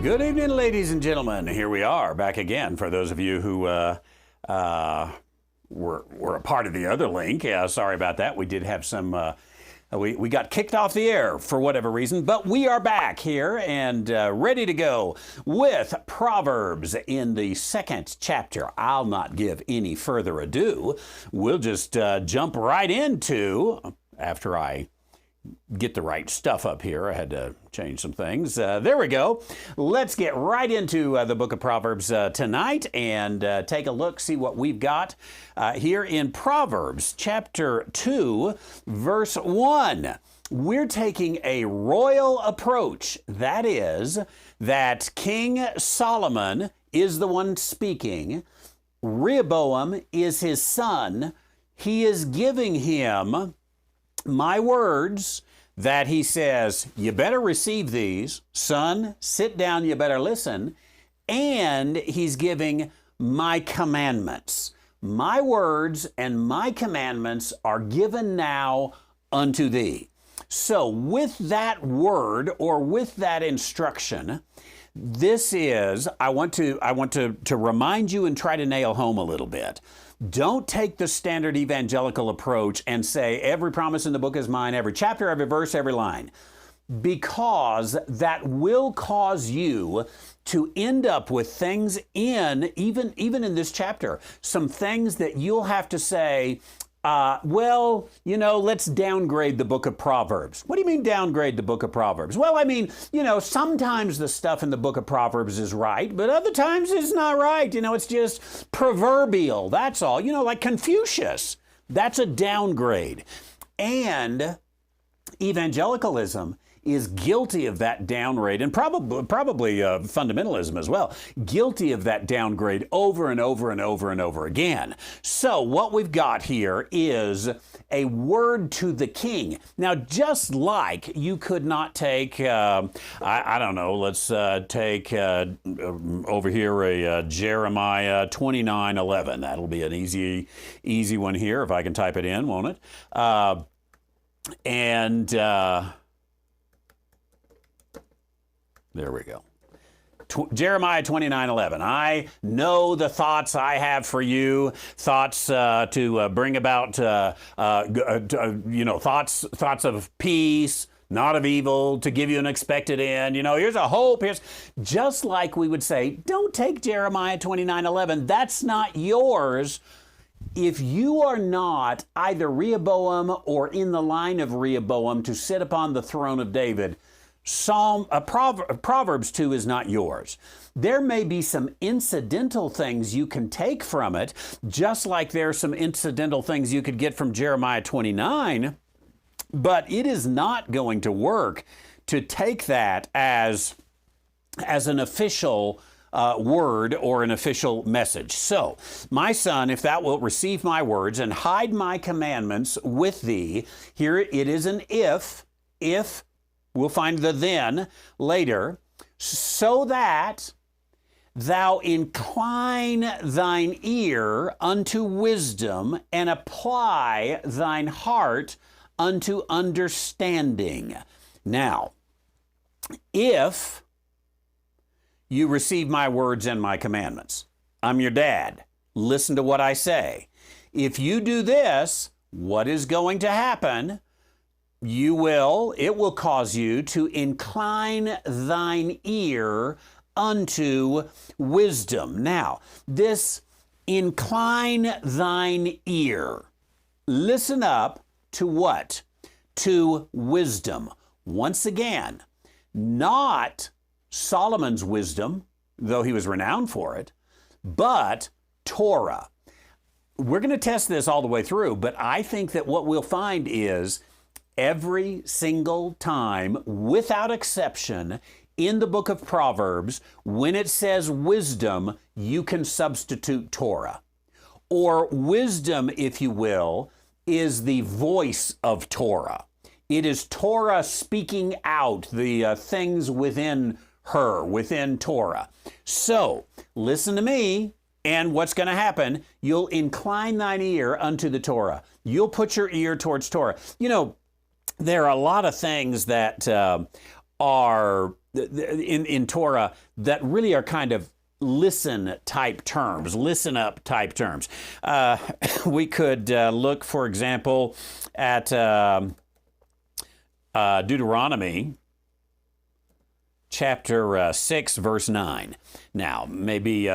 Good evening, ladies and gentlemen. Here we are back again. For those of you who were a part of the other link, sorry about that. We did have some. We got kicked off the air for whatever reason, but we are back here and ready to go with Proverbs in the second chapter. I'll not give any further ado. We'll just jump right into, after I get the right stuff up here. I had to change some things. There we go. Let's get right into the book of Proverbs tonight and take a look, see what we've got here in Proverbs chapter 2, verse 1. We're taking a royal approach. That is, that King Solomon is the one speaking. Rehoboam is his son. He is giving him my words that he says, you better receive these. Son, sit down, you better listen. And he's giving my commandments. My words and my commandments are given now unto thee. So with that word or with that instruction, this is, I want to remind you and try to nail home a little bit. Don't take the standard evangelical approach and say every promise in the book is mine, every chapter, every verse, every line, because that will cause you to end up with things even in this chapter, some things that you'll have to say, let's downgrade the book of Proverbs. What do you mean downgrade the book of Proverbs? Well, I mean, sometimes the stuff in the book of Proverbs is right, but other times it's not right. It's just proverbial. That's all. Like Confucius. That's a downgrade. And evangelicalism is guilty of that downgrade, and probably fundamentalism as well, guilty of that downgrade over and over and over and over again. So what we've got here is a word to the king. Now, just like you could not take, I don't know, let's take over here a Jeremiah 29:11. That'll be an easy one here if I can type it in, won't it? There we go. Jeremiah 29:11. I know the thoughts I have for you, thoughts to bring about, thoughts of peace, not of evil, to give you an expected end. Here's a hope. Here's just like we would say, don't take Jeremiah 29:11. That's not yours. If you are not either Rehoboam or in the line of Rehoboam to sit upon the throne of David, Proverbs 2 is not yours. There may be some incidental things you can take from it, just like there are some incidental things you could get from Jeremiah 29, but it is not going to work to take that as an official word or an official message. So, my son, if thou wilt receive my words and hide my commandments with thee, here it is an if, we'll find the then later, so that thou incline thine ear unto wisdom and apply thine heart unto understanding. Now, if you receive my words and my commandments, I'm your dad. Listen to what I say. If you do this, what is going to happen? It will cause you to incline thine ear unto wisdom. Now, this incline thine ear, listen up to what? To wisdom. Once again, not Solomon's wisdom, though he was renowned for it, but Torah. We're going to test this all the way through, but I think that what we'll find is every single time, without exception, in the book of Proverbs, when it says wisdom, you can substitute Torah. Or wisdom, if you will, is the voice of Torah. It is Torah speaking out the things within her, within Torah. So, listen to me, and what's going to happen? You'll incline thine ear unto the Torah. You'll put your ear towards Torah. There are a lot of things that are in Torah that really are kind of listen type terms, listen up type terms. We could look, for example, at Deuteronomy chapter 6, verse 9. Now, maybe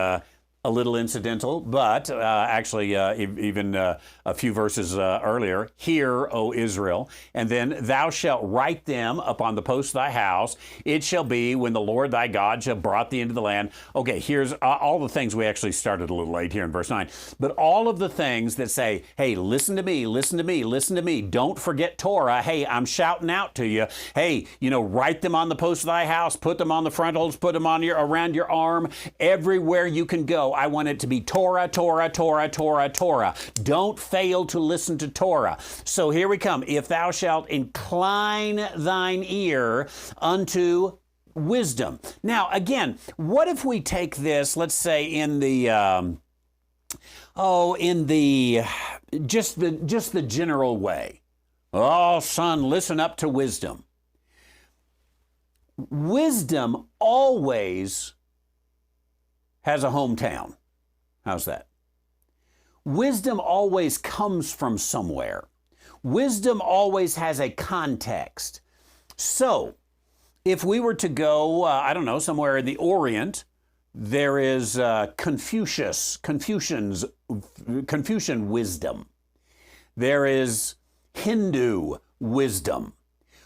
a little incidental, but actually even a few verses earlier, hear, O Israel, and then thou shalt write them upon the posts of thy house. It shall be when the Lord thy God shall brought thee into the land. Okay, here's all the things. We actually started a little late here in verse 9, but all of the things that say, hey, listen to me, listen to me, listen to me. Don't forget Torah. Hey, I'm shouting out to you. Hey, write them on the posts of thy house, put them on the frontals, put them on around your arm, everywhere you can go. I want it to be Torah, Torah, Torah, Torah, Torah. Don't fail to listen to Torah. So here we come. If thou shalt incline thine ear unto wisdom. Now, again, what if we take this, let's say in the, just the general way. Oh, son, listen up to wisdom. Wisdom always has a hometown. How's that? Wisdom always comes from somewhere. Wisdom always has a context. So, if we were to go, somewhere in the Orient, there is Confucian wisdom. There is Hindu wisdom.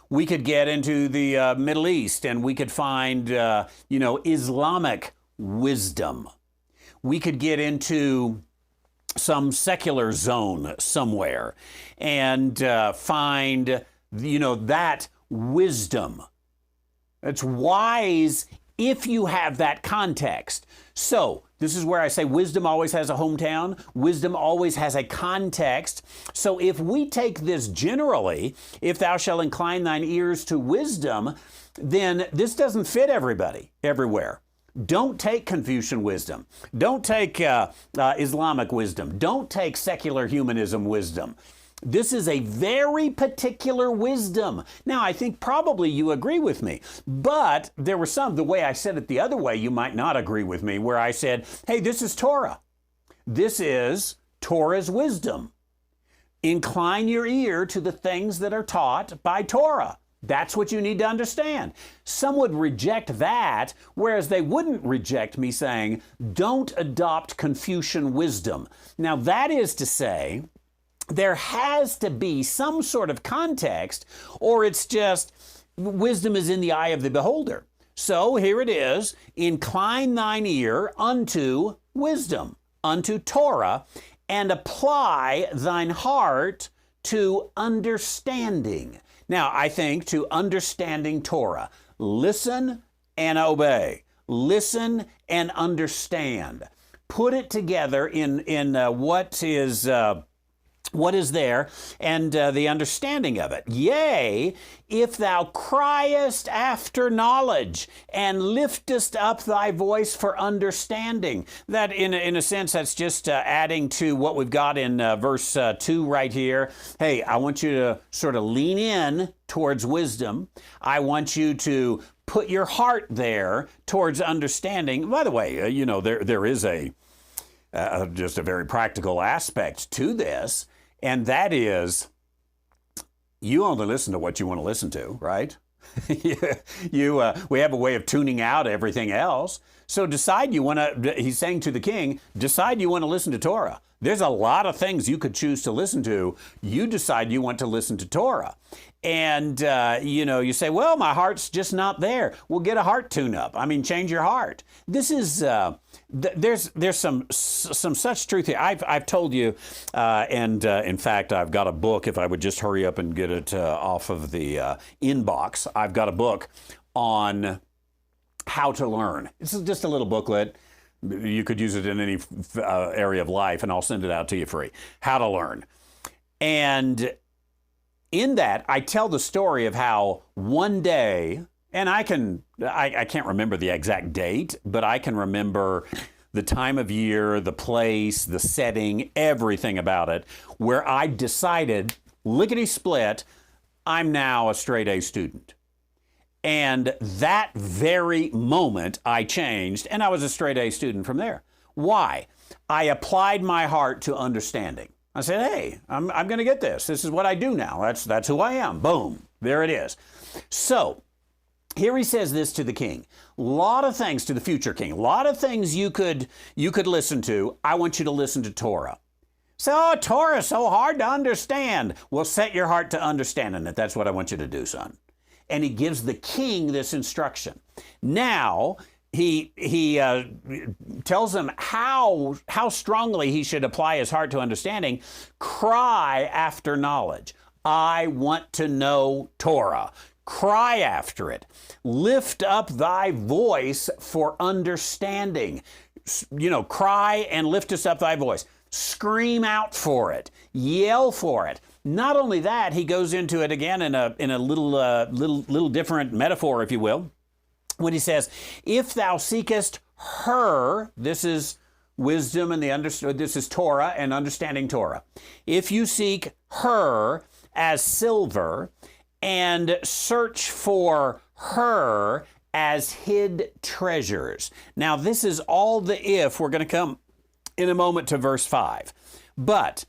We could get into the Middle East and we could find, Islamic wisdom. We could get into some secular zone somewhere and find, that wisdom. It's wise if you have that context. So this is where I say wisdom always has a hometown. Wisdom always has a context. So if we take this generally, if thou shalt incline thine ears to wisdom, then this doesn't fit everybody everywhere. Don't take Confucian wisdom. Don't take Islamic wisdom. Don't take secular humanism wisdom. This is a very particular wisdom. Now, I think probably you agree with me, but there were some, the way I said it the other way, you might not agree with me, where I said, hey, this is Torah. This is Torah's wisdom. Incline your ear to the things that are taught by Torah. That's what you need to understand. Some would reject that, whereas they wouldn't reject me saying, don't adopt Confucian wisdom. Now, that is to say, there has to be some sort of context, or it's just wisdom is in the eye of the beholder. So here it is, incline thine ear unto wisdom, unto Torah, and apply thine heart to understanding. Now, I think to understanding Torah, listen and obey. Listen and understand. Put it together in what is there and the understanding of it. Yea, if thou criest after knowledge and liftest up thy voice for understanding. That in a sense, that's just adding to what we've got in verse 2 right here. Hey, I want you to sort of lean in towards wisdom. I want you to put your heart there towards understanding. By the way, there is just a very practical aspect to this. And that is, you only listen to what you want to listen to, right? We have a way of tuning out everything else. So decide you want to, he's saying to the king, decide you want to listen to Torah. There's a lot of things you could choose to listen to. You decide you want to listen to Torah. And, you say, well, my heart's just not there. Well, get a heart tune-up. Change your heart. This is, there's some such truth here. I've told you, and in fact, I've got a book. If I would just hurry up and get it off of the inbox, I've got a book on how to learn. This is just a little booklet. You could use it in any area of life, and I'll send it out to you free. How to learn. And in that, I tell the story of how one day, and I can't remember the exact date, but I can remember the time of year, the place, the setting, everything about it, where I decided, lickety-split, I'm now a straight A student. And that very moment I changed, and I was a straight A student from there. Why? I applied my heart to understanding. I said, hey, I'm going to get this. This is what I do now. That's who I am. Boom. There it is. So here he says this to the king. A lot of things to the future king. A lot of things you could listen to. I want you to listen to Torah. So, oh, Torah is so hard to understand. Well, set your heart to understanding it. That's what I want you to do, son. And he gives the king this instruction. Now, he tells him how strongly he should apply his heart to understanding. Cry after knowledge. I want to know Torah. Cry after it. Lift up thy voice for understanding. Cry and lift us up thy voice. Scream out for it. Yell for it. Not only that, he goes into it again in a little different metaphor, if you will, when he says, if thou seekest her, this is wisdom and this is Torah and understanding Torah. If you seek her as silver and search for her as hid treasures. Now, this is all the if. We're going to come in a moment to verse 5. But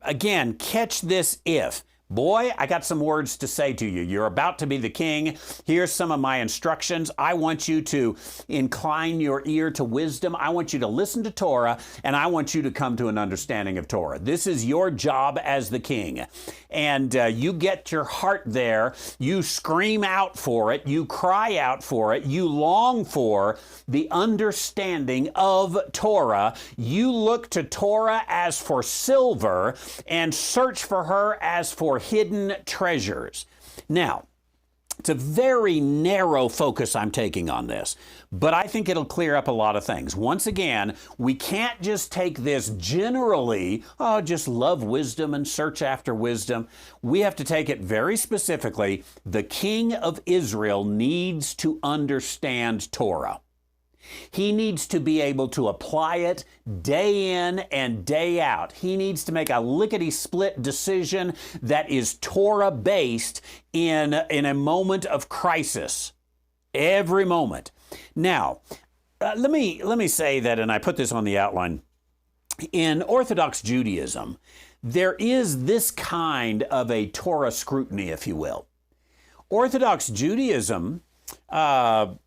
again, catch this if. Boy, I got some words to say to you. You're about to be the king. Here's some of my instructions. I want you to incline your ear to wisdom. I want you to listen to Torah, and I want you to come to an understanding of Torah. This is your job as the king. And you get your heart there. You scream out for it. You cry out for it. You long for the understanding of Torah. You look to Torah as for silver and search for her as for hidden treasures. Now, it's a very narrow focus I'm taking on this, but I think it'll clear up a lot of things. Once again, we can't just take this generally, just love wisdom and search after wisdom. We have to take it very specifically. The king of Israel needs to understand Torah. He needs to be able to apply it day in and day out. He needs to make a lickety-split decision that is Torah-based in a moment of crisis. Every moment. Now, let me say that, and I put this on the outline. In Orthodox Judaism, there is this kind of a Torah scrutiny, if you will. Orthodox Judaism, for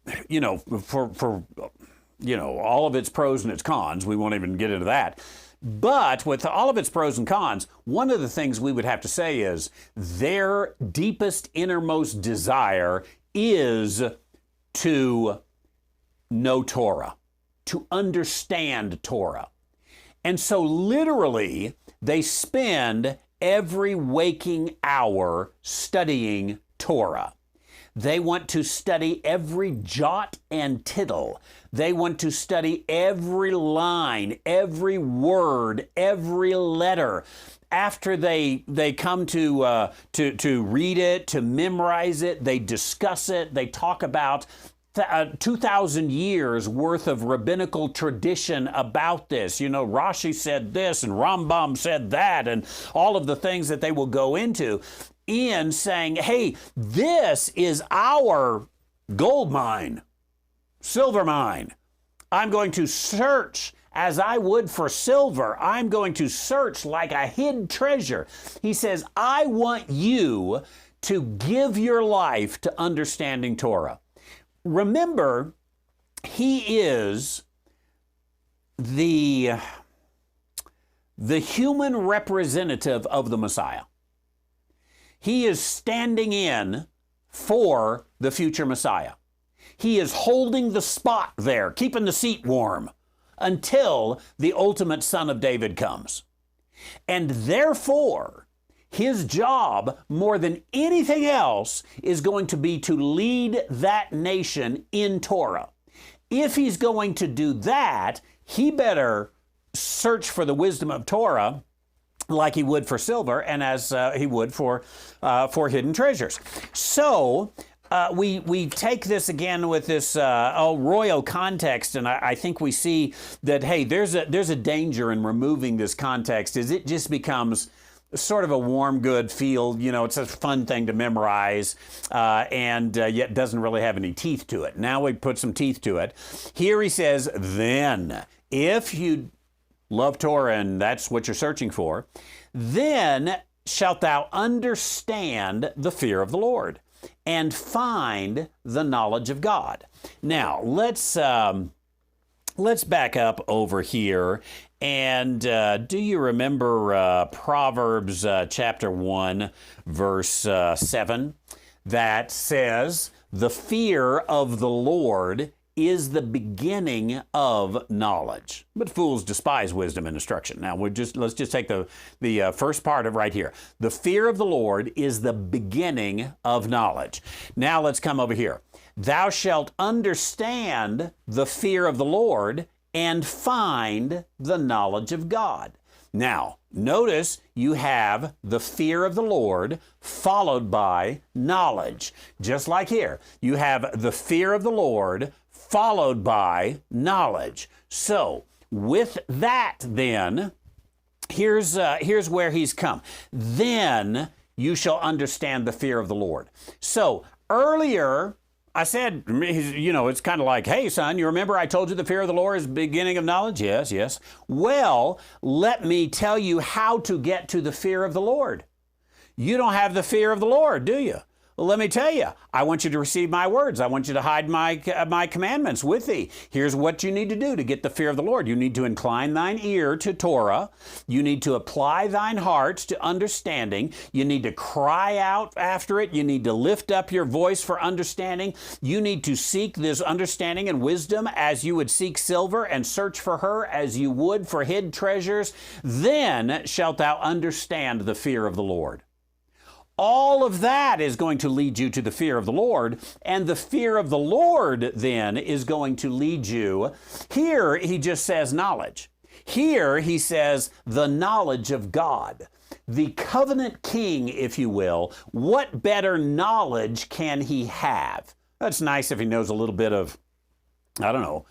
all of its pros and its cons, we won't even get into that. But with all of its pros and cons, one of the things we would have to say is their deepest, innermost desire is to know Torah, to understand Torah. And so literally, they spend every waking hour studying Torah. They want to study every jot and tittle. They want to study every line, every word, every letter. After they come to read it, to memorize it, they discuss it, they talk about 2,000 years worth of rabbinical tradition about this. Rashi said this and Rambam said that, and all of the things that they will go into in saying, hey, this is our gold mine, silver mine. I'm going to search as I would for silver. I'm going to search like a hid treasure. He says, I want you to give your life to understanding Torah. Remember, he is the human representative of the Messiah. He is standing in for the future Messiah. He is holding the spot there, keeping the seat warm until the ultimate Son of David comes. And therefore, his job, more than anything else, is going to be to lead that nation in Torah. If he's going to do that, he better search for the wisdom of Torah like he would for silver and as he would for hidden treasures. So we take this again with this royal context, and I think we see that, hey, there's a danger in removing this context, is it just becomes sort of a warm good feel, it's a fun thing to memorize, and yet doesn't really have any teeth to it. Now we put some teeth to it. Here he says, then, if you love Torah and that's what you're searching for, then shalt thou understand the fear of the Lord and find the knowledge of God. Now, let's back up over here. And do you remember Proverbs chapter 1, verse 7, that says, the fear of the Lord is the beginning of knowledge, but fools despise wisdom and instruction. Now, let's just take the first part of right here. The fear of the Lord is the beginning of knowledge. Now, let's come over here. Thou shalt understand the fear of the Lord and find the knowledge of God. Now, notice you have the fear of the Lord followed by knowledge. Just like here, you have the fear of the Lord followed by knowledge. So, with that then, here's where he's come. Then you shall understand the fear of the Lord. So, earlier, I said, it's kind of like, hey, son, you remember I told you the fear of the Lord is the beginning of knowledge? Yes, yes. Well, let me tell you how to get to the fear of the Lord. You don't have the fear of the Lord, do you? Well, let me tell you, I want you to receive my words. I want you to hide my commandments with thee. Here's what you need to do to get the fear of the Lord. You need to incline thine ear to Torah. You need to apply thine heart to understanding. You need to cry out after it. You need to lift up your voice for understanding. You need to seek this understanding and wisdom as you would seek silver, and search for her as you would for hid treasures. Then shalt thou understand the fear of the Lord. All of that is going to lead you to the fear of the Lord, and the fear of the Lord then is going to lead you. Here he just says knowledge. Here he says the knowledge of God. The covenant king, if you will, what better knowledge can he have? That's nice if he knows a little bit of, I don't know,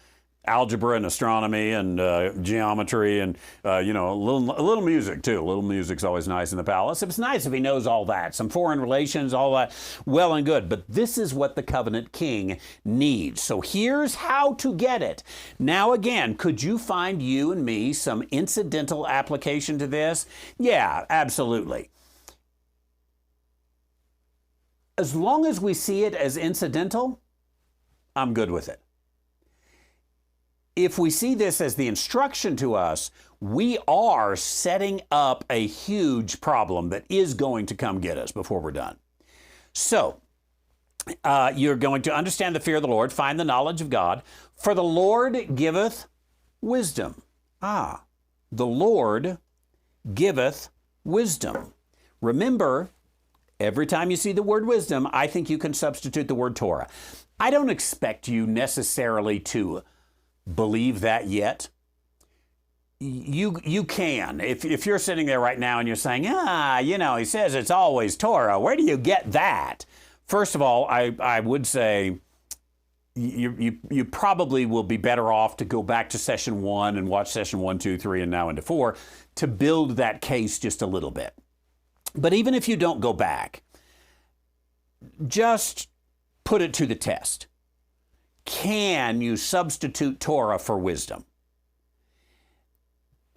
algebra and astronomy and geometry and, a little music too. A little music's always nice in the palace. It's nice if he knows all that, some foreign relations, all that, well and good. But this is what the covenant king needs. So here's how to get it. Now again, could you find you and me some incidental application to this? Yeah, absolutely. As long as we see it as incidental, I'm good with it. If we see this as the instruction to us, we are setting up a huge problem that is going to come get us before we're done. So, you're going to understand the fear of the Lord, find the knowledge of God. For the Lord giveth wisdom. The Lord giveth wisdom. Remember, every time you see the word wisdom, I think you can substitute the word Torah. I don't expect you necessarily to believe that yet. You can. If you're sitting there right now and you're saying, he says it's always Torah. Where do you get that? First of all, I would say you probably will be better off to go back to session 1 and watch session 1, 2, 3, and now into 4 to build that case just a little bit. But even if you don't go back, just put it to the test. Can you substitute Torah for wisdom?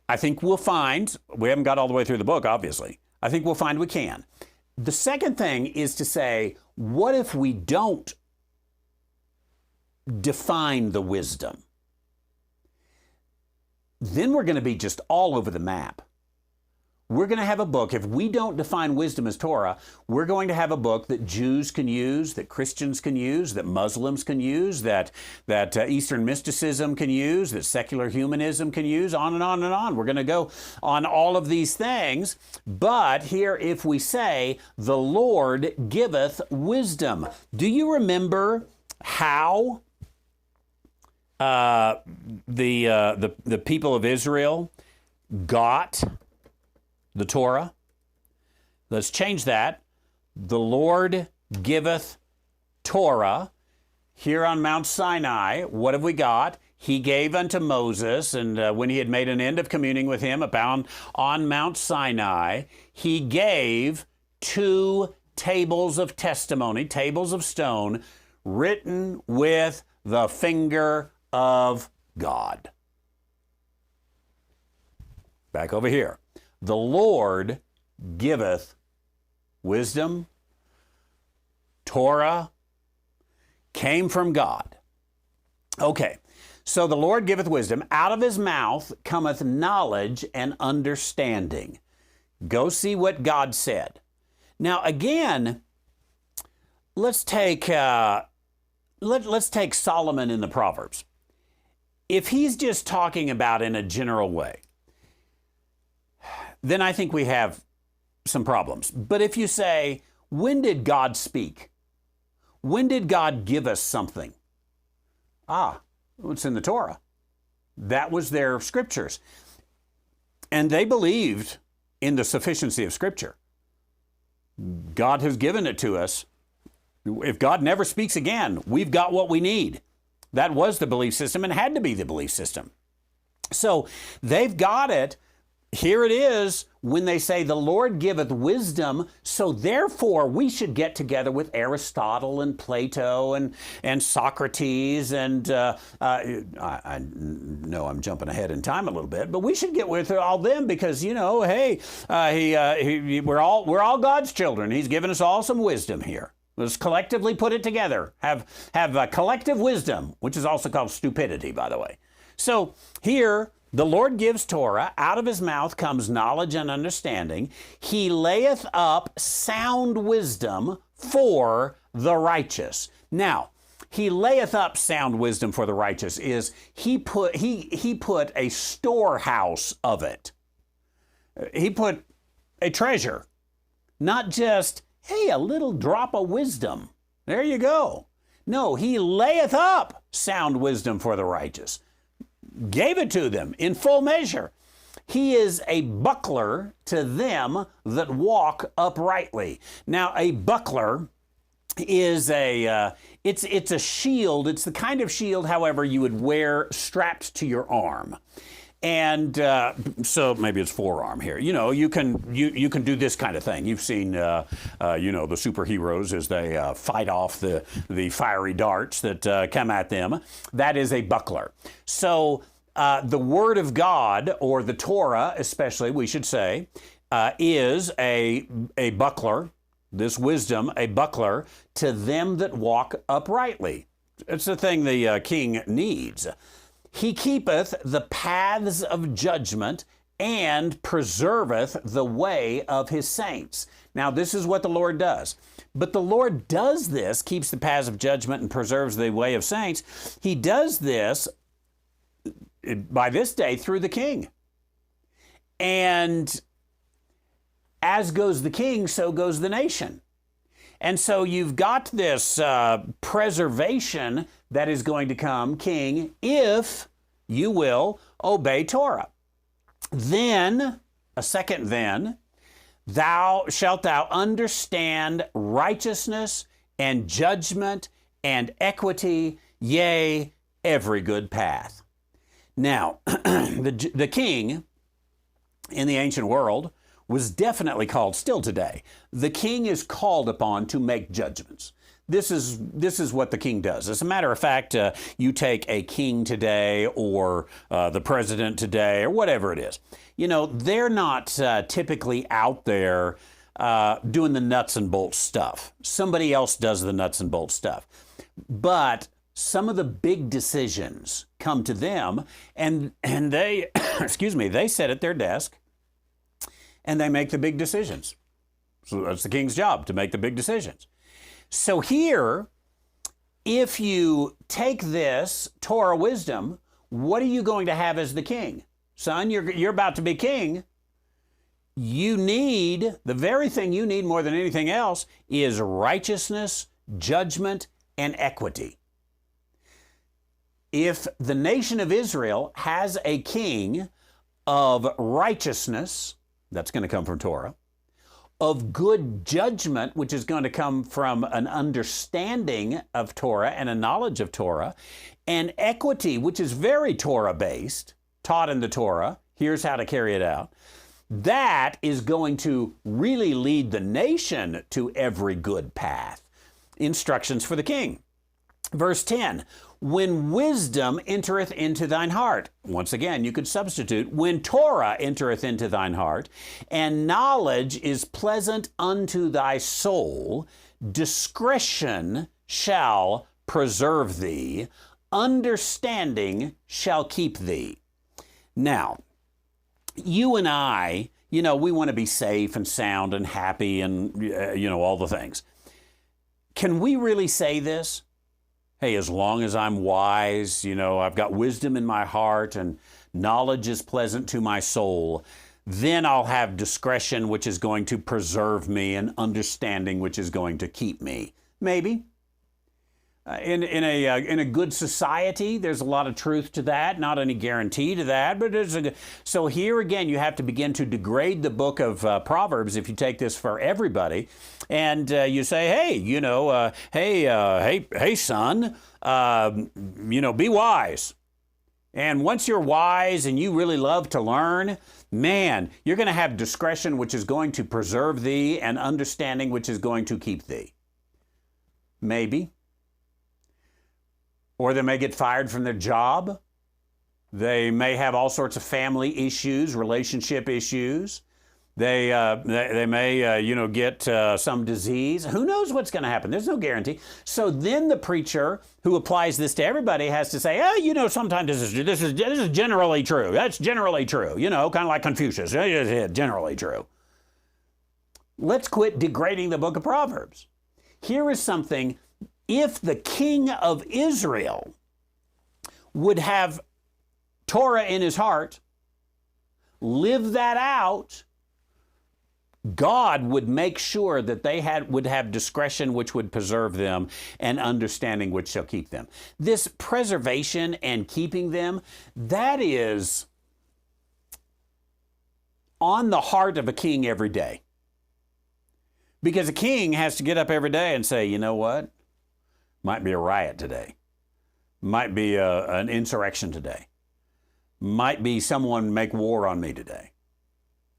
I think we'll find, we haven't got all the way through the book, obviously. I think we'll find we can. The second thing is to say, what if we don't define the wisdom? Then we're going to be just all over the map. We're going to have a book, if we don't define wisdom as Torah, we're going to have a book that Jews can use, that Christians can use, that Muslims can use, that Eastern mysticism can use, that secular humanism can use, on and on and on. We're going to go on all of these things. But here, if we say, the Lord giveth wisdom. Do you remember how the people of Israel got the Torah? Let's change that. The Lord giveth Torah. Here on Mount Sinai, what have we got? he gave unto Moses, and when he had made an end of communing with him on Mount Sinai, he gave 2 tables of testimony, tables of stone, written with the finger of God. Back over here. The Lord giveth wisdom. Torah came from God. Okay, so the Lord giveth wisdom. Out of his mouth cometh knowledge and understanding. Go see what God said. Now again, let's take Solomon in the Proverbs. If he's just talking about in a general way, then I think we have some problems. But if you say, when did God speak? When did God give us something? It's in the Torah. That was their scriptures. And they believed in the sufficiency of Scripture. God has given it to us. If God never speaks again, we've got what we need. That was the belief system and had to be the belief system. So they've got it. Here it is when they say the Lord giveth wisdom, so therefore we should get together with Aristotle and Plato and Socrates and I know I'm jumping ahead in time a little bit, but we should get with all them because, hey, we're all God's children. He's given us all some wisdom here. Let's collectively put it together. Have collective wisdom, which is also called stupidity, by the way. So here, the Lord gives Torah, out of his mouth comes knowledge and understanding. He layeth up sound wisdom for the righteous. Now, he layeth up sound wisdom for the righteous is he put a storehouse of it. He put a treasure, not just, hey, a little drop of wisdom. There you go. No, he layeth up sound wisdom for the righteous. Gave it to them in full measure. He is a buckler to them that walk uprightly. Now, a buckler is it's a shield. It's the kind of shield, however, you would wear strapped to your arm. And so maybe it's forearm here. You can do this kind of thing. You've seen the superheroes as they fight off the fiery darts that come at them. That is a buckler. So the Word of God, or the Torah especially, we should say, is a buckler. This wisdom, a buckler to them that walk uprightly. It's the thing the king needs. He keepeth the paths of judgment and preserveth the way of his saints. Now, this is what the Lord does. But the Lord does this, keeps the paths of judgment and preserves the way of saints. He does this by this day through the king. And as goes the king, so goes the nation. And so you've got this preservation that is going to come, king, if you will obey Torah. Then, a second then, shalt thou understand righteousness and judgment and equity, yea, every good path. Now, the king in the ancient world was definitely called, still today, the king is called upon to make judgments. This is what the king does. As a matter of fact, you take a king today or the president today or whatever it is. They're not typically out there doing the nuts and bolts stuff. Somebody else does the nuts and bolts stuff. But some of the big decisions come to them and they, they sit at their desk and they make the big decisions. So that's the king's job, to make the big decisions. So here, if you take this Torah wisdom, what are you going to have as the king? Son, you're about to be king. You need, the very thing you need more than anything else is righteousness, judgment, and equity. If the nation of Israel has a king of righteousness, that's going to come from Torah, of good judgment, which is going to come from an understanding of Torah and a knowledge of Torah, and equity, which is very Torah-based, taught in the Torah. Here's how to carry it out. That is going to really lead the nation to every good path. Instructions for the king. Verse 10, when wisdom entereth into thine heart. Once again, you could substitute, when Torah entereth into thine heart, and knowledge is pleasant unto thy soul, discretion shall preserve thee, understanding shall keep thee. Now, you and I, we want to be safe and sound and happy and, all the things. Can we really say this? Hey, as long as I'm wise, I've got wisdom in my heart and knowledge is pleasant to my soul, then I'll have discretion, which is going to preserve me, and understanding, which is going to keep me. Maybe. In a good society, there's a lot of truth to that, not any guarantee to that, but so here again, you have to begin to degrade the book of Proverbs if you take this for everybody, and you say, hey, son, be wise. And once you're wise and you really love to learn, man, you're going to have discretion, which is going to preserve thee, and understanding, which is going to keep thee. Maybe. Or they may get fired from their job. They may have all sorts of family issues, relationship issues. They may get some disease. Who knows what's going to happen? There's no guarantee. So then the preacher who applies this to everybody has to say, sometimes this is generally true. That's generally true. Kind of like Confucius. Generally true. Let's quit degrading the book of Proverbs. Here is something. If the king of Israel would have Torah in his heart, live that out, God would make sure that they would have discretion which would preserve them, and understanding which shall keep them. This preservation and keeping them, that is on the heart of a king every day. Because a king has to get up every day and say, you know what? Might be a riot today. Might be an insurrection today. Might be someone make war on me today.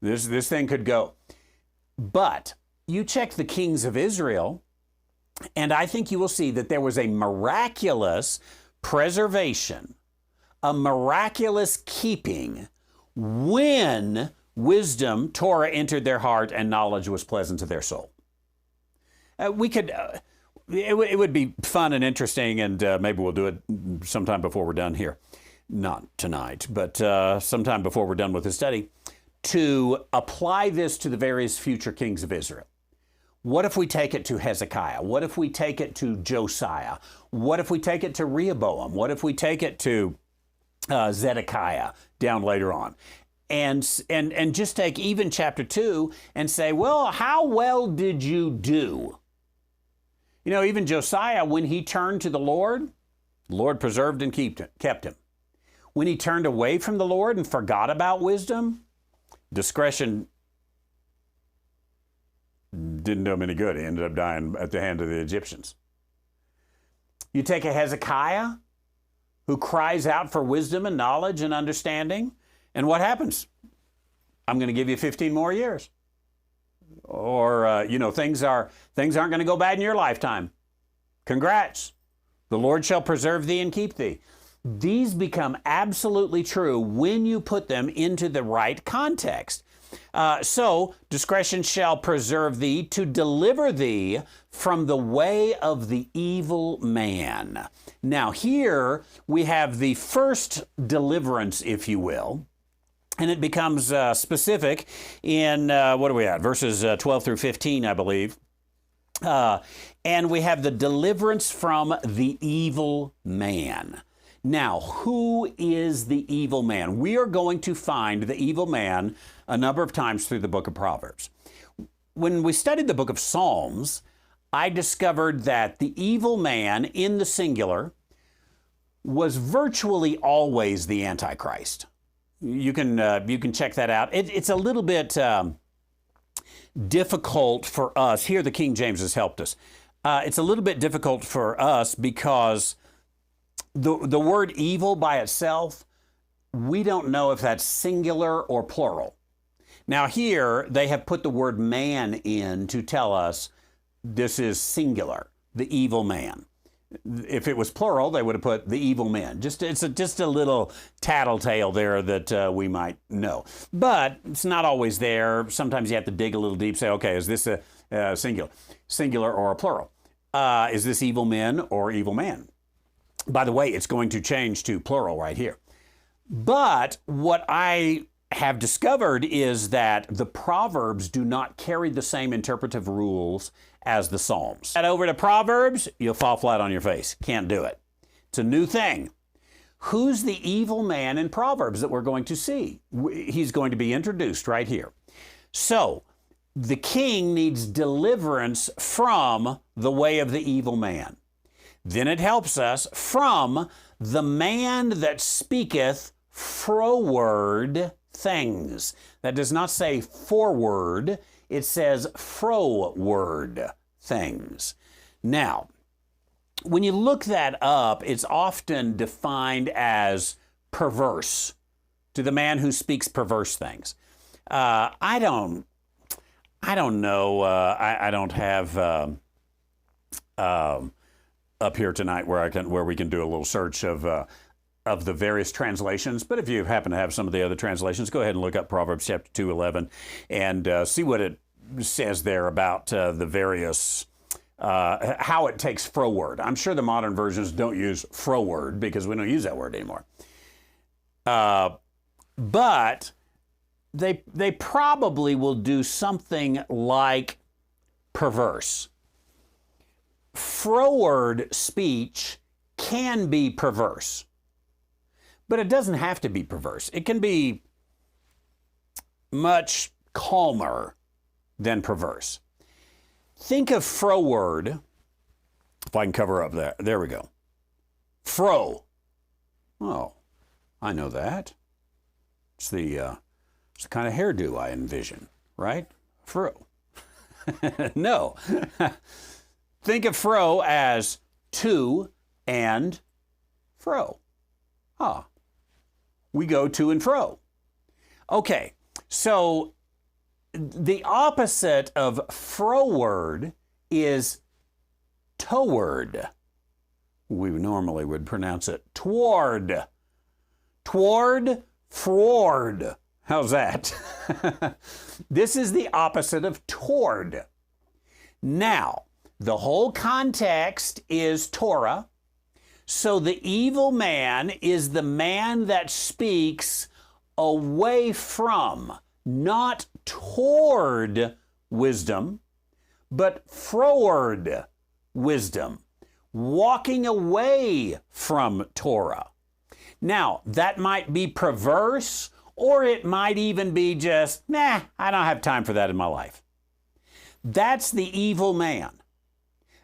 This thing could go. But you check the kings of Israel, and I think you will see that there was a miraculous preservation, a miraculous keeping when wisdom, Torah, entered their heart and knowledge was pleasant to their soul. It would be fun and interesting, and maybe we'll do it sometime before we're done here. Not tonight, but sometime before we're done with the study, to apply this to the various future kings of Israel. What if we take it to Hezekiah? What if we take it to Josiah? What if we take it to Rehoboam? What if we take it to Zedekiah down later on? And just take even chapter 2 and say, well, how well did you do? Even Josiah, when he turned to the Lord preserved and kept him. When he turned away from the Lord and forgot about wisdom, discretion didn't do him any good. He ended up dying at the hand of the Egyptians. You take a Hezekiah who cries out for wisdom and knowledge and understanding, and what happens? I'm going to give you 15 more years. Or, things aren't going to go bad in your lifetime. Congrats. The Lord shall preserve thee and keep thee. These become absolutely true when you put them into the right context. So, discretion shall preserve thee to deliver thee from the way of the evil man. Now, here we have the first deliverance, if you will. And it becomes specific in, what are we at? Verses 12 through 15, I believe. And we have the deliverance from the evil man. Now, who is the evil man? We are going to find the evil man a number of times through the book of Proverbs. When we studied the book of Psalms, I discovered that the evil man in the singular was virtually always the Antichrist. You can check that out. It's a little bit difficult for us. Here, the King James has helped us. It's a little bit difficult for us because the word evil by itself, we don't know if that's singular or plural. Now here, they have put the word man in to tell us this is singular, the evil man. If it was plural, they would have put the evil men. It's just a little tattletale there that we might know. But it's not always there. Sometimes you have to dig a little deep, say, okay, is this a singular or a plural? Is this evil men or evil man? By the way, it's going to change to plural right here. But what I have discovered is that the Proverbs do not carry the same interpretive rules as the Psalms. Head over to Proverbs, you'll fall flat on your face. Can't do it. It's a new thing. Who's the evil man in Proverbs that we're going to see? He's going to be introduced right here. So, the king needs deliverance from the way of the evil man. Then it helps us from the man that speaketh froward things. That does not say forward, it says froward things. Now, when you look that up, it's often defined as perverse, to the man who speaks perverse things. I don't know. I don't have up here tonight where we can do a little search of the various translations. But if you happen to have some of the other translations, go ahead and look up Proverbs chapter 2:11 and see what it says there about the various how it takes froward. I'm sure the modern versions don't use froward because we don't use that word anymore. But they probably will do something like perverse. Froward speech can be perverse, but it doesn't have to be perverse. It can be much calmer than perverse. Think of froward. If I can cover up there. There we go. Fro. Oh, I know that. It's the kind of hairdo I envision, right? Fro. No. Think of fro as to and fro. Ah. We go to and fro. Okay, so the opposite of froward is toward. We normally would pronounce it toward. Toward, froward. How's that? This is the opposite of toward. Now, the whole context is Torah. So the evil man is the man that speaks away from, not toward wisdom, but froward wisdom, walking away from Torah. Now, that might be perverse, or it might even be just, I don't have time for that in my life. That's the evil man.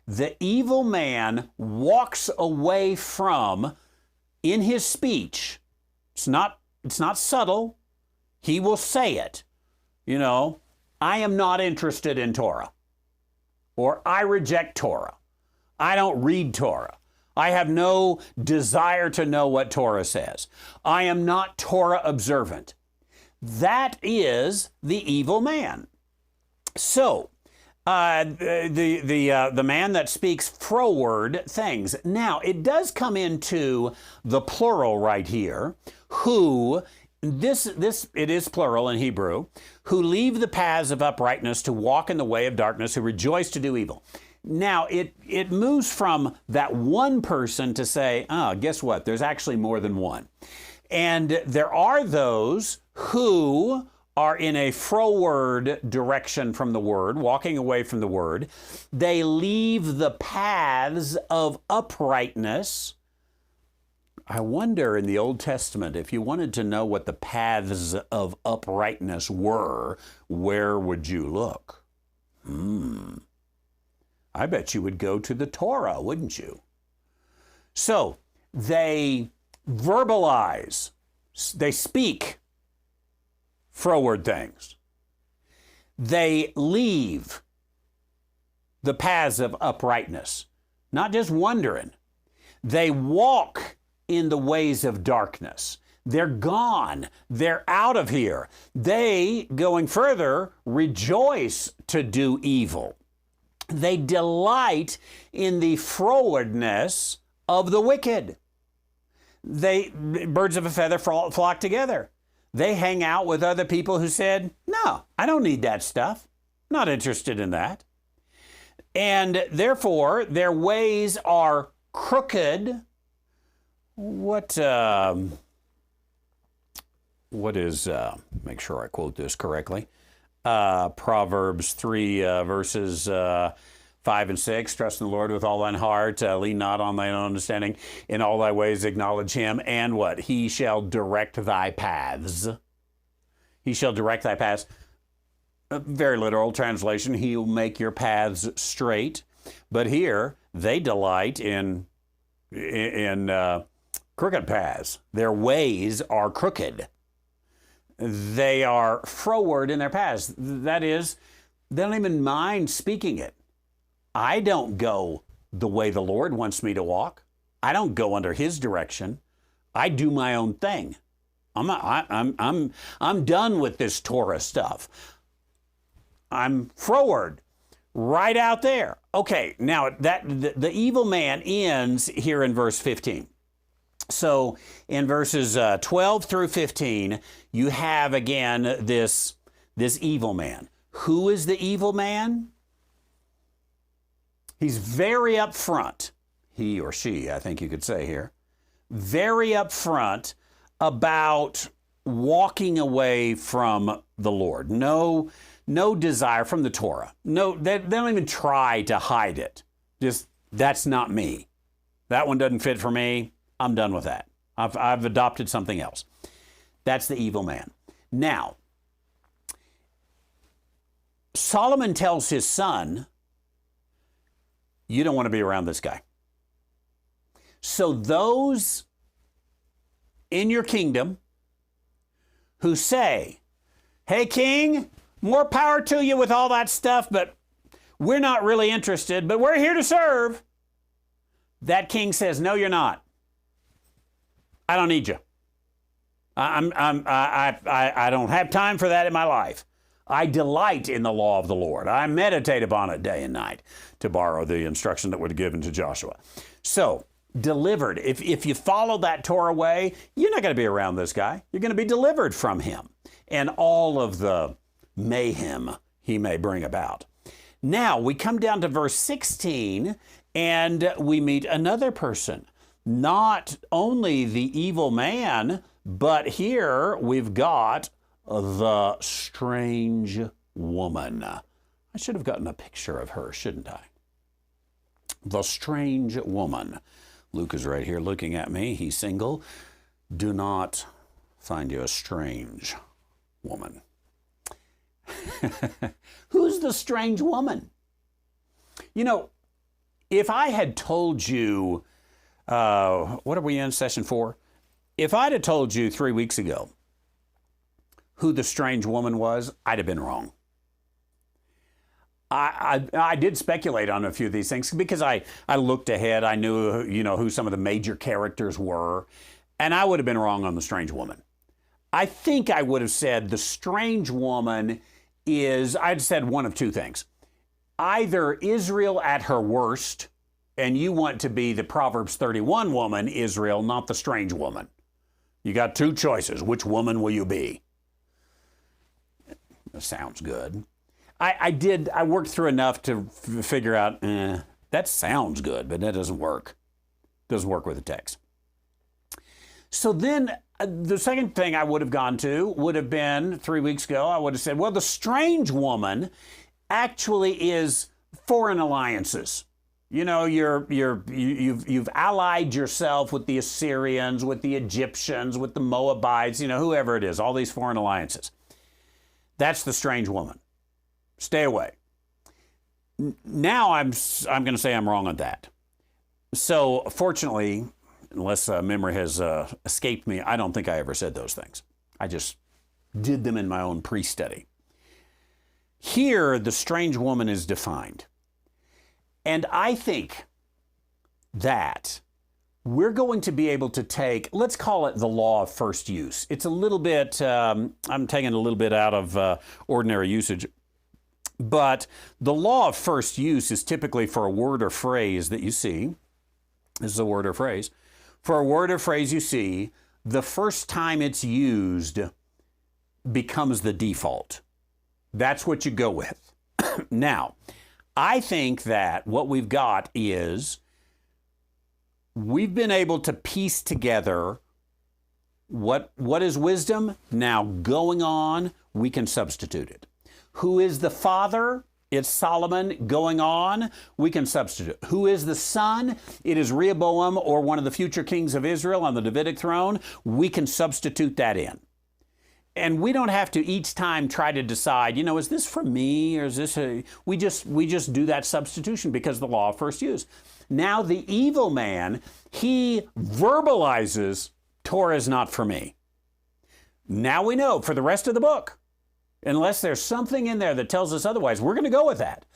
The evil man walks away from, in his speech, it's not subtle, he will say it. You know, I am not interested in Torah. Or I reject Torah. I don't read Torah. I have no desire to know what Torah says. I am not Torah observant. That is the evil man. So, the man that speaks froward things. Now, it does come into the plural right here, who, it is plural in Hebrew, who leave the paths of uprightness to walk in the way of darkness, who rejoice to do evil. Now, it moves from that one person to say, guess what? There's actually more than one. And there are those who are in a froward direction from the word, walking away from the word. They leave the paths of uprightness. I wonder in the Old Testament, if you wanted to know what the paths of uprightness were, where would you look? I bet you would go to the Torah, wouldn't you? So they verbalize, they speak froward things. They leave the paths of uprightness, not just wandering. They walk in the ways of darkness. They're gone. They're out of here. They, going further, rejoice to do evil. They delight in the frowardness of the wicked. Birds of a feather flock together. They hang out with other people who said, no, I don't need that stuff. Not interested in that. And therefore, their ways are crooked. What is, make sure I quote this correctly, Proverbs 3, verses 5 and 6, trust in the Lord with all thine heart, lean not on thine own understanding, in all thy ways acknowledge him, and what? He shall direct thy paths. He shall direct thy paths. A very literal translation, he'll make your paths straight. But here, they delight in crooked paths. Their ways are crooked. They are froward in their paths. That is, they don't even mind speaking it. I don't go the way the Lord wants me to walk. I don't go under his direction. I do my own thing. I'm done with this Torah stuff. I'm froward right out there. Okay, now the evil man ends here in verse 15. So in verses 12 through 15, you have again this evil man. Who is the evil man? He's very upfront. He or she, I think you could say here. Very upfront about walking away from the Lord. No desire from the Torah. No, they don't even try to hide it. Just, that's not me. That one doesn't fit for me. I'm done with that. I've adopted something else. That's the evil man. Now, Solomon tells his son, you don't want to be around this guy. So those in your kingdom who say, hey, king, more power to you with all that stuff, but we're not really interested, but we're here to serve. That king says, no, you're not. I don't need you. I don't have time for that in my life. I delight in the law of the Lord. I meditate upon it day and night, to borrow the instruction that was given to Joshua. So, delivered. If you follow that Torah way, you're not going to be around this guy. You're going to be delivered from him and all of the mayhem he may bring about. Now, we come down to verse 16, and we meet another person. Not only the evil man, but here we've got the strange woman. I should have gotten a picture of her, shouldn't I? The strange woman. Luke is right here looking at me. He's single. Do not find you a strange woman. Who's the strange woman? You know, if I had told you, what are we in, session 4? If I'd have told you 3 weeks ago who the strange woman was, I'd have been wrong. I did speculate on a few of these things because I looked ahead. I knew, who some of the major characters were, and I would have been wrong on the strange woman. I think I would have said the strange woman is, I'd said one of two things. Either Israel at her worst, and you want to be the Proverbs 31 woman, Israel, not the strange woman. You got two choices. Which woman will you be? That sounds good. I worked through enough to figure out, that sounds good, but that doesn't work. Doesn't work with the text. So then the second thing I would have gone to would have been 3 weeks ago. I would have said, well, the strange woman actually is foreign alliances. You've allied yourself with the Assyrians, with the Egyptians, with the Moabites, whoever it is, all these foreign alliances. That's the strange woman. Stay away. Now I'm going to say I'm wrong on that. So fortunately, unless memory has escaped me, I don't think I ever said those things. I just did them in my own pre-study. Here, the strange woman is defined. And I think that we're going to be able to take, let's call it the law of first use. It's a little bit, I'm taking a little bit out of ordinary usage, but the law of first use is typically for a word or phrase that you see. This is a word or phrase. For a word or phrase you see, the first time it's used becomes the default. That's what you go with. Now, I think that what we've got is we've been able to piece together what is wisdom. Now, going on, we can substitute it. Who is the father? It's Solomon. Going on, we can substitute. Who is the son? It is Rehoboam, or one of the future kings of Israel on the Davidic throne. We can substitute that in. And we don't have to each time try to decide, is this for me or is this we just do that substitution because of the law of first use. Now the evil man, he verbalizes, Torah is not for me. Now we know for the rest of the book, unless there's something in there that tells us otherwise, we're going to go with that.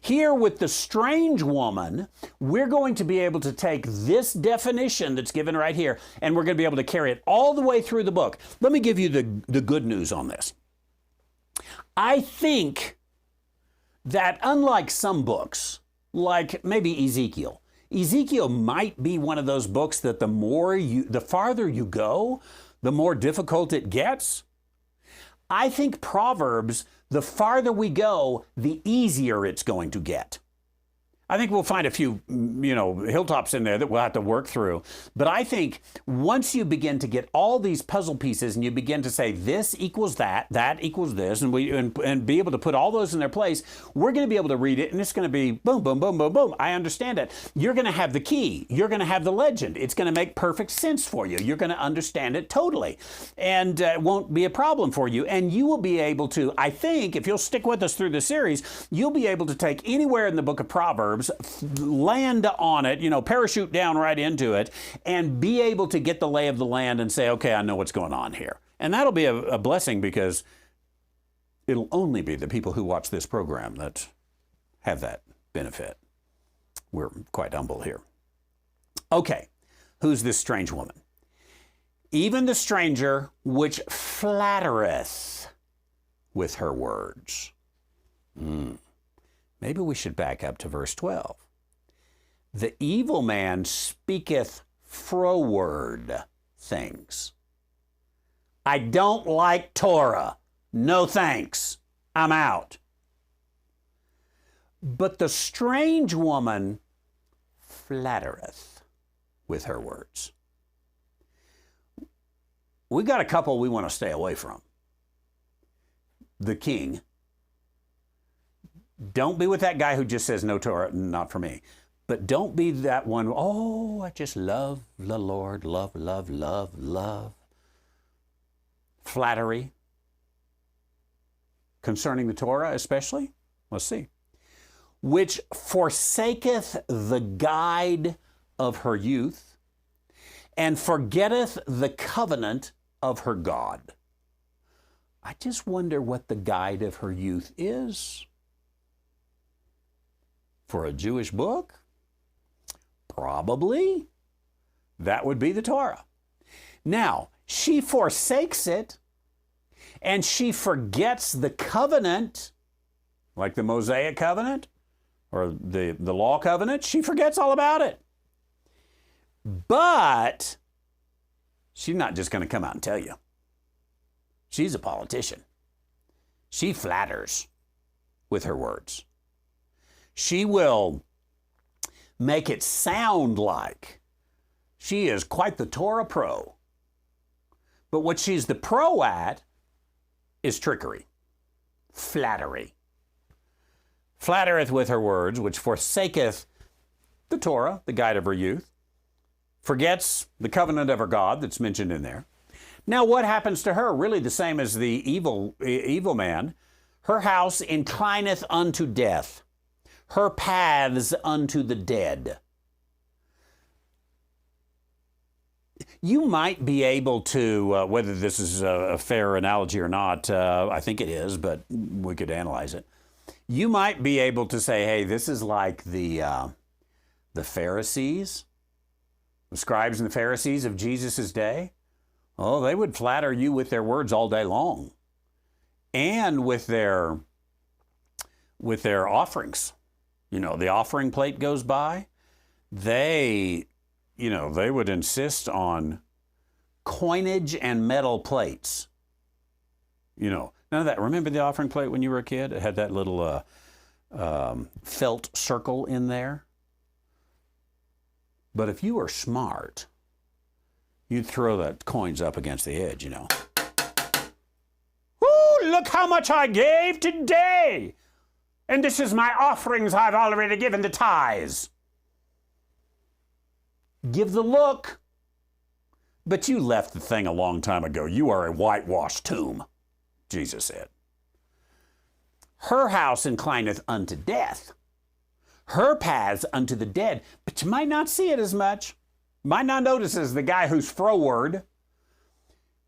Here with the strange woman, we're going to be able to take this definition that's given right here, and we're going to be able to carry it all the way through the book. Let me give you the good news on this. I think that unlike some books, like maybe Ezekiel might be one of those books that the farther you go, the more difficult it gets. I think Proverbs, the farther we go, the easier it's going to get. I think we'll find a few, hilltops in there that we'll have to work through. But I think once you begin to get all these puzzle pieces and you begin to say this equals that, that equals this, and be able to put all those in their place, we're going to be able to read it, and it's going to be boom, boom, boom, boom, boom. I understand it. You're going to have the key. You're going to have the legend. It's going to make perfect sense for you. You're going to understand it totally, and it won't be a problem for you. And you will be able to, I think, if you'll stick with us through the series, you'll be able to take anywhere in the book of Proverbs, land on it, parachute down right into it, and be able to get the lay of the land and say, okay, I know what's going on here. And that'll be a blessing, because it'll only be the people who watch this program that have that benefit. We're quite humble here. Okay, who's this strange woman? Even the stranger which flattereth with her words. Maybe we should back up to verse 12. The evil man speaketh froward things. I don't like Torah. No thanks. I'm out. But the strange woman flattereth with her words. We've got a couple we want to stay away from. The king. Don't be with that guy who just says, no Torah, not for me. But don't be that one, I just love the Lord, love, love, love, love. Flattery. Concerning the Torah especially. Let's see. Which forsaketh the guide of her youth, and forgetteth the covenant of her God. I just wonder what the guide of her youth is. For a Jewish book? Probably. That would be the Torah. Now, she forsakes it, and she forgets the covenant, like the Mosaic covenant or the law covenant. She forgets all about it. But she's not just going to come out and tell you. She's a politician. She flatters with her words. She will make it sound like she is quite the Torah pro. But what she's the pro at is trickery, flattery. Flattereth with her words, which forsaketh the Torah, the guide of her youth, forgets the covenant of her God that's mentioned in there. Now what happens to her? Really the same as the evil man. Her house inclineth unto death. Her paths unto the dead. You might be able to, whether this is a fair analogy or not, I think it is, but we could analyze it. You might be able to say, hey, this is like the Pharisees, the scribes and the Pharisees of Jesus' day. Oh, they would flatter you with their words all day long, and with their offerings. You know, the offering plate goes by. They would insist on coinage and metal plates. You know, none of that. Remember the offering plate when you were a kid? It had that little felt circle in there. But if you were smart, you'd throw the coins up against the edge, you know. Ooh, look how much I gave today! And this is my offerings I've already given, the tithes. Give the look. But you left the thing a long time ago. You are a whitewashed tomb, Jesus said. Her house inclineth unto death, her paths unto the dead. But you might not see it as much. Might not notice as the guy who's froward.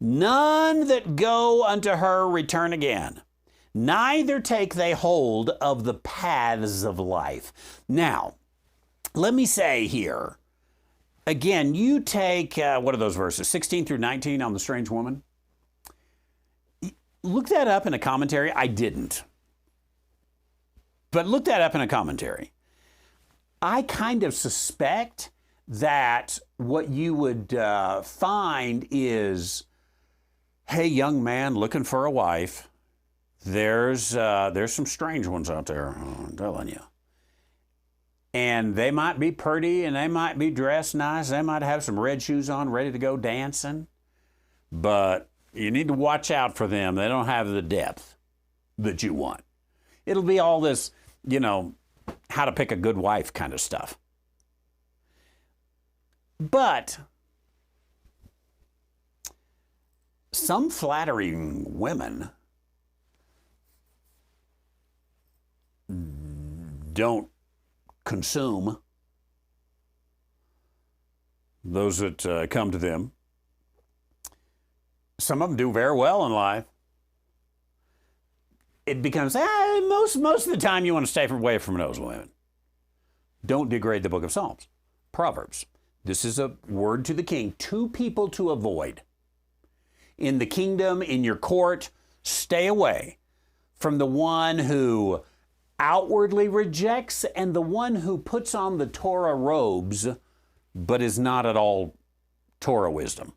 None that go unto her return again, neither take they hold of the paths of life. Now, let me say here, again, you take, what are those verses, 16 through 19 on the strange woman? Look that up in a commentary. I didn't. But look that up in a commentary. I kind of suspect that what you would find is, hey, young man looking for a wife, there's some strange ones out there, I'm telling you. And they might be pretty and they might be dressed nice. They might have some red shoes on, ready to go dancing. But you need to watch out for them. They don't have the depth that you want. It'll be all this, you know, how to pick a good wife kind of stuff. But some flattering women don't consume those that come to them. Some of them do very well in life. It becomes, most of the time you want to stay away from those women. Don't degrade the book of Psalms. Proverbs. This is a word to the king. 2 people to avoid. In the kingdom, in your court, stay away from the one who outwardly rejects and the one who puts on the Torah robes but is not at all Torah wisdom.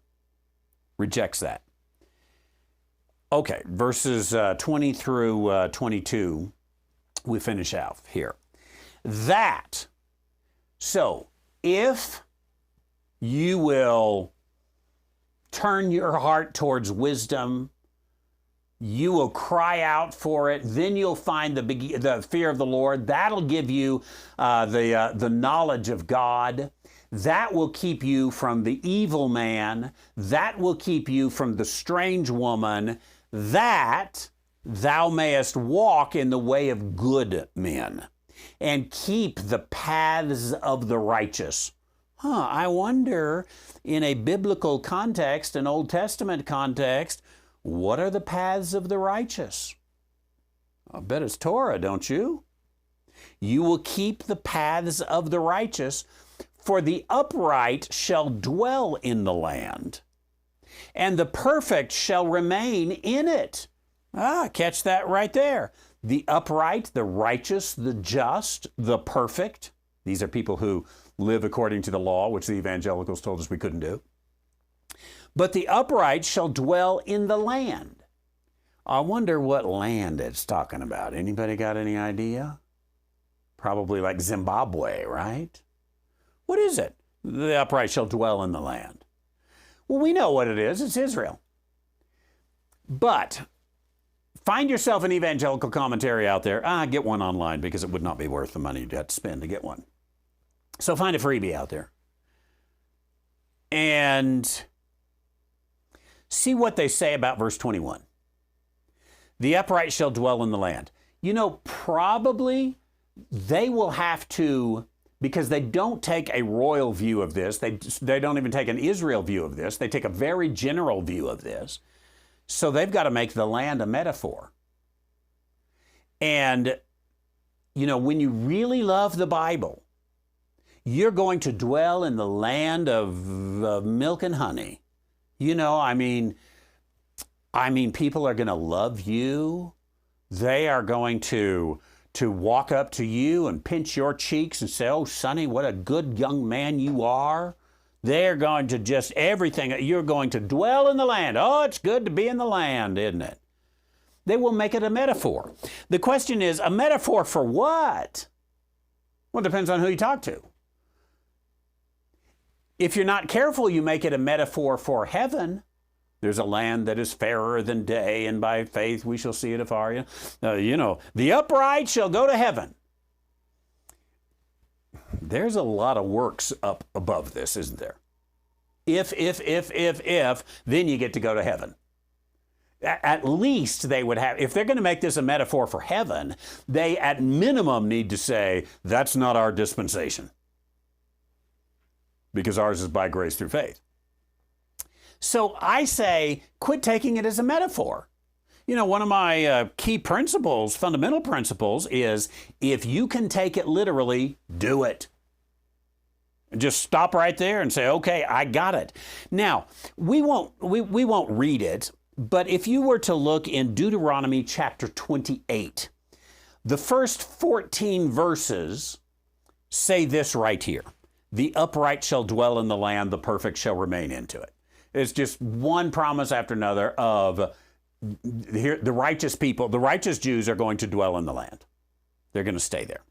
Rejects that. Okay, verses 20 through 22, we finish out here. So if you will turn your heart towards wisdom, you will cry out for it, then you'll find the fear of the Lord. That'll give you the knowledge of God. That will keep you from the evil man. That will keep you from the strange woman, that thou mayest walk in the way of good men and keep the paths of the righteous. I wonder, in a biblical context, an Old Testament context, what are the paths of the righteous? I bet it's Torah, don't you? You will keep the paths of the righteous, for the upright shall dwell in the land, and the perfect shall remain in it. Catch that right there. The upright, the righteous, the just, the perfect. These are people who live according to the law, which the evangelicals told us we couldn't do. But the upright shall dwell in the land. I wonder what land it's talking about. Anybody got any idea? Probably like Zimbabwe, right? What is it? The upright shall dwell in the land. Well, we know what it is. It's Israel. But find yourself an evangelical commentary out there. Get one online because it would not be worth the money you'd have to spend to get one. So find a freebie out there. And see what they say about verse 21. The upright shall dwell in the land. You know, probably they will have to because they don't take a royal view of this. They don't even take an Israel view of this. They take a very general view of this. So they've got to make the land a metaphor. And, when you really love the Bible, you're going to dwell in the land of milk and honey. People are going to love you. They are going to walk up to you and pinch your cheeks and say, "Oh, Sonny, what a good young man you are." They're going to just everything. You're going to dwell in the land. Oh, it's good to be in the land, isn't it? They will make it a metaphor. The question is, a metaphor for what? Well, it depends on who you talk to. If you're not careful, you make it a metaphor for heaven. There's a land that is fairer than day, and by faith we shall see it afar. The upright shall go to heaven. There's a lot of works up above this, isn't there? If, then you get to go to heaven. At least they would have, if they're going to make this a metaphor for heaven, they at minimum need to say, that's not our dispensation. Because ours is by grace through faith. So I say, quit taking it as a metaphor. One of my key principles, fundamental principles, is if you can take it literally, do it. Just stop right there and say, okay, I got it. Now, we won't read it, but if you were to look in Deuteronomy chapter 28, the first 14 verses say this right here. The upright shall dwell in the land, the perfect shall remain into it. It's just one promise after another of the righteous people, the righteous Jews are going to dwell in the land. They're going to stay there.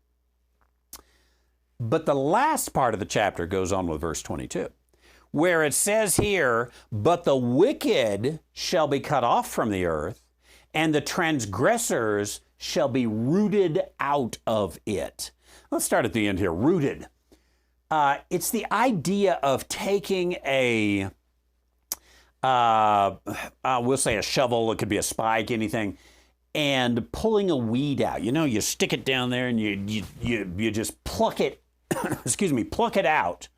But the last part of the chapter goes on with verse 22, where it says here, but the wicked shall be cut off from the earth, and the transgressors shall be rooted out of it. Let's start at the end here, rooted. It's the idea of taking we'll say a shovel, it could be a spike, anything, and pulling a weed out. You stick it down there and you just pluck it, pluck it out.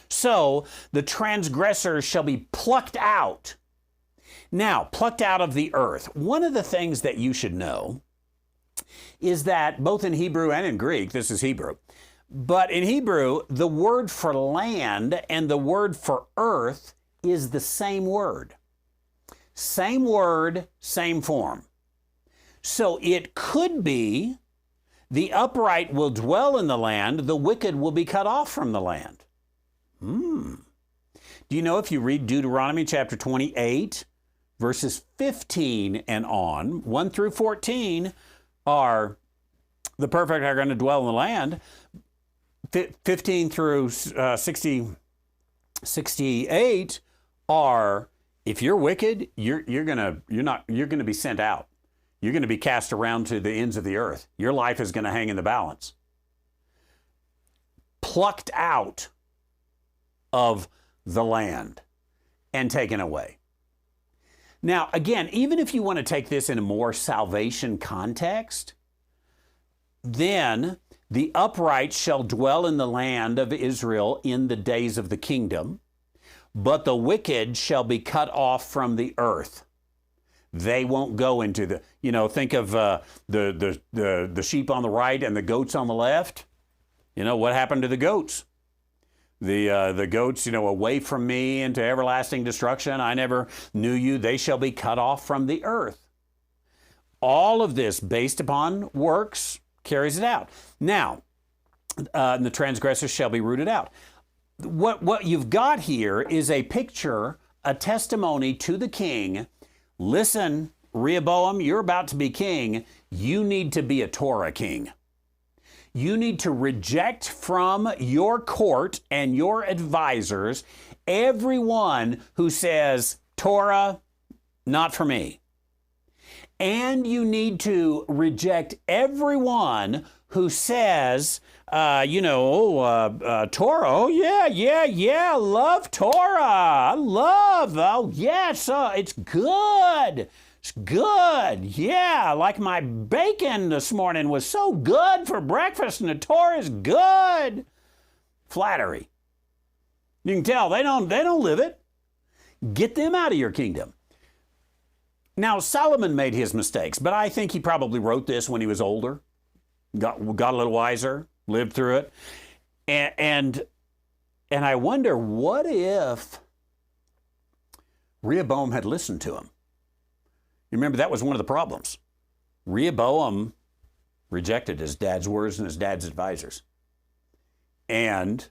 So the transgressors shall be plucked out. Now, plucked out of the earth. One of the things that you should know is that both in Hebrew and in Greek, this is Hebrew, but in Hebrew, the word for land and the word for earth is the same word. Same word, same form. So it could be the upright will dwell in the land, the wicked will be cut off from the land. Do you know if you read Deuteronomy chapter 28, verses 15 and on, 1 through 14 are the perfect are going to dwell in the land. 15 through 68 are, if you're wicked, you're going to be sent out. You're going to be cast around to the ends of the earth. Your life is going to hang in the balance. Plucked out of the land and taken away. Now, again, even if you want to take this in a more salvation context, then the upright shall dwell in the land of Israel in the days of the kingdom, but the wicked shall be cut off from the earth. They won't go into the, think of the sheep on the right and the goats on the left. What happened to the goats? The goats, away from me into everlasting destruction. I never knew you. They shall be cut off from the earth. All of this based upon works carries it out. Now, the transgressors shall be rooted out. What you've got here is a picture, a testimony to the king. Listen, Rehoboam, you're about to be king. You need to be a Torah king. You need to reject from your court and your advisors everyone who says, Torah, not for me. And you need to reject everyone who says, Torah, oh yeah, love Torah. It's good. It's good. Yeah, like my bacon this morning was so good for breakfast and the Torah is good. Flattery. You can tell they don't live it. Get them out of your kingdom. Now, Solomon made his mistakes, but I think he probably wrote this when he was older, got a little wiser, lived through it. And I wonder, what if Rehoboam had listened to him? You remember, that was one of the problems. Rehoboam rejected his dad's words and his dad's advisors. And,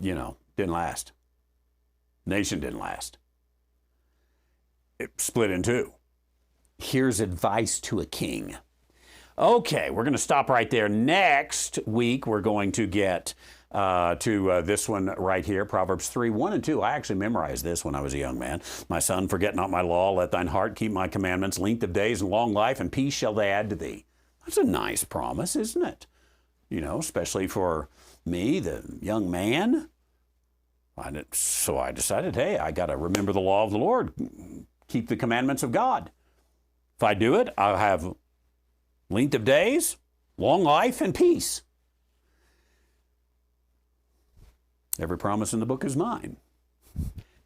didn't last. Nation didn't last. It split in two. Here's advice to a king. Okay, we're going to stop right there. Next week, we're going to get to this one right here, Proverbs 3, 1 and 2. I actually memorized this when I was a young man. My son, forget not my law. Let thine heart keep my commandments. Length of days and long life and peace shall they add to thee. That's a nice promise, isn't it? Especially for me, the young man. So I decided, hey, I got to remember the law of the Lord. Keep the commandments of God. If I do it, I'll have length of days, long life, and peace. Every promise in the book is mine.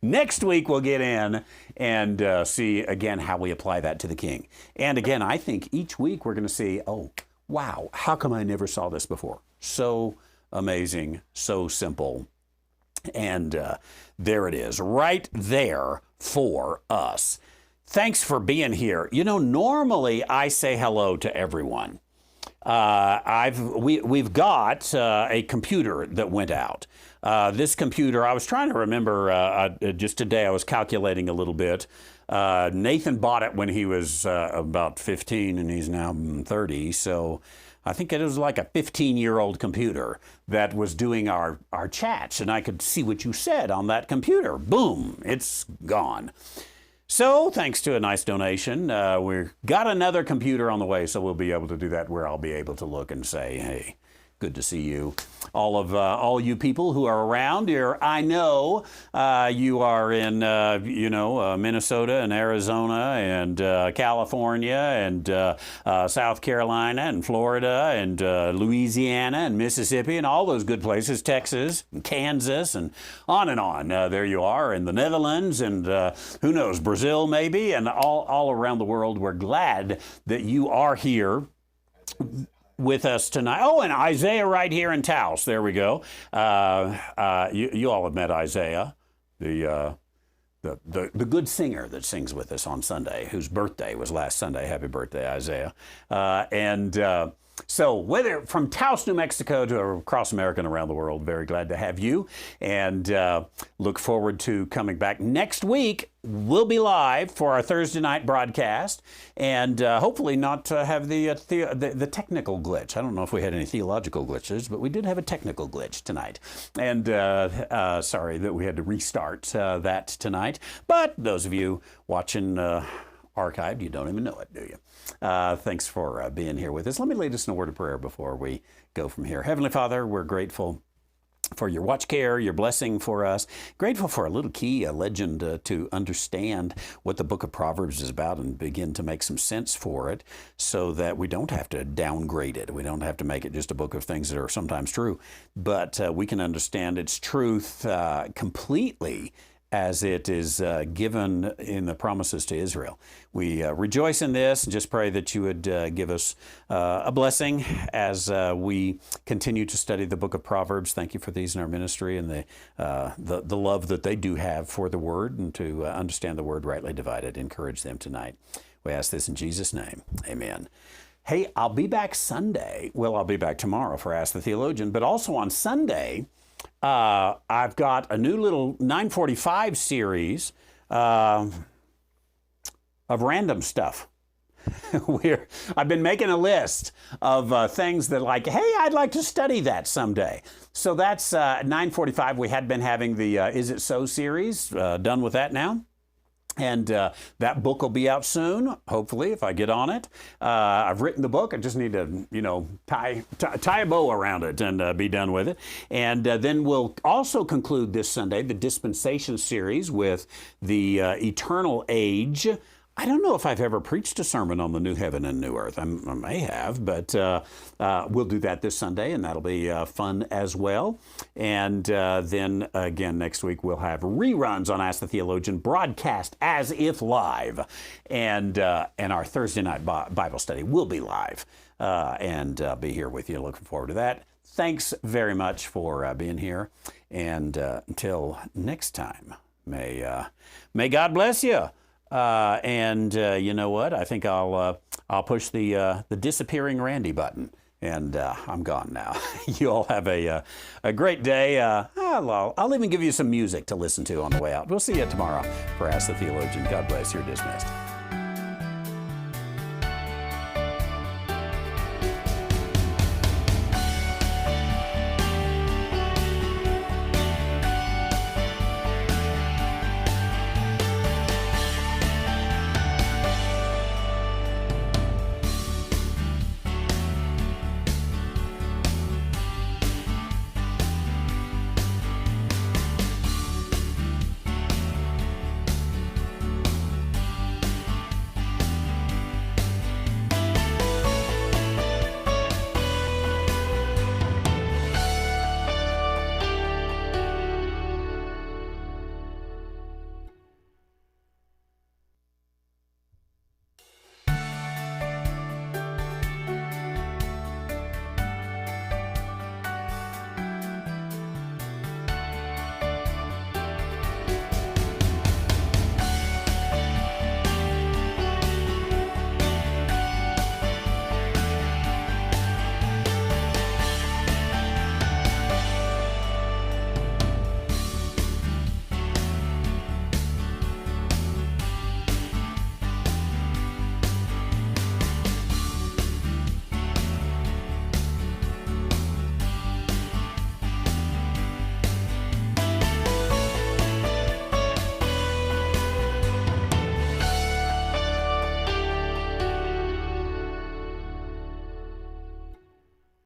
Next week, we'll get in and see, again, how we apply that to the king. And again, I think each week we're going to see, oh, wow, how come I never saw this before? So amazing, so simple. And there it is, right there for us. Thanks for being here. Normally I say hello to everyone. We've got a computer that went out. This computer, I was trying to remember just today. I was calculating a little bit. Nathan bought it when he was about 15, and he's now 30. So I think it was like a 15-year-old computer that was doing our chats, and I could see what you said on that computer. Boom, it's gone. So thanks to a nice donation, we've got another computer on the way, so we'll be able to do that where I'll be able to look and say, hey, good to see you. All you people who are around here, I know you are in, Minnesota and Arizona and California and South Carolina and Florida and Louisiana and Mississippi and all those good places, Texas and Kansas and on. There you are in the Netherlands and who knows, Brazil maybe, and all around the world. We're glad that you are here with us tonight. Oh, and Isaiah right here in Taos. There we go. You all have met Isaiah, the good singer that sings with us on Sunday, whose birthday was last Sunday. Happy birthday, Isaiah. So whether from Taos, New Mexico to across America and around the world, very glad to have you, and look forward to coming back next week. We'll be live for our Thursday night broadcast, and hopefully not have the technical glitch. I don't know if we had any theological glitches, but we did have a technical glitch tonight. And sorry that we had to restart that tonight. But those of you watching archived, you don't even know it, do you? Thanks for being here with us. Let me lead us in a word of prayer before we go from here. Heavenly Father, we're grateful for your watch care, your blessing for us. Grateful for a little key, a legend to understand what the book of Proverbs is about and begin to make some sense for it so that we don't have to downgrade it. We don't have to make it just a book of things that are sometimes true, but we can understand its truth completely as it is given in the promises to Israel. We rejoice in this and just pray that you would give us a blessing as we continue to study the book of Proverbs. Thank you for these in our ministry and the love that they do have for the word and to understand the word rightly divided. Encourage them tonight. We ask this in Jesus' name. Amen. Hey, I'll be back Sunday. Well, I'll be back tomorrow for Ask the Theologian, but also on Sunday, I've got a new little 945 series of random stuff. I've been making a list of things that hey, I'd like to study that someday. So that's 945. We had been having the Is It So series, done with that now. And that book will be out soon, hopefully, if I get on it. I've written the book. I just need to, tie a bow around it and be done with it. And then we'll also conclude this Sunday the dispensation series with the eternal age I don't know if I've ever preached a sermon on the new heaven and new earth. I may have, but we'll do that this Sunday, and that'll be fun as well. And then again, next week we'll have reruns on Ask the Theologian, broadcast as if live. And our Thursday night Bible study will be live and be here with you. Looking forward to that. Thanks very much for being here. And until next time, may God bless you. You know what? I think I'll push the disappearing Randy button, and I'm gone now. You all have a great day. I'll even give you some music to listen to on the way out. We'll see you tomorrow for Ask the Theologian. God bless. You're dismissed.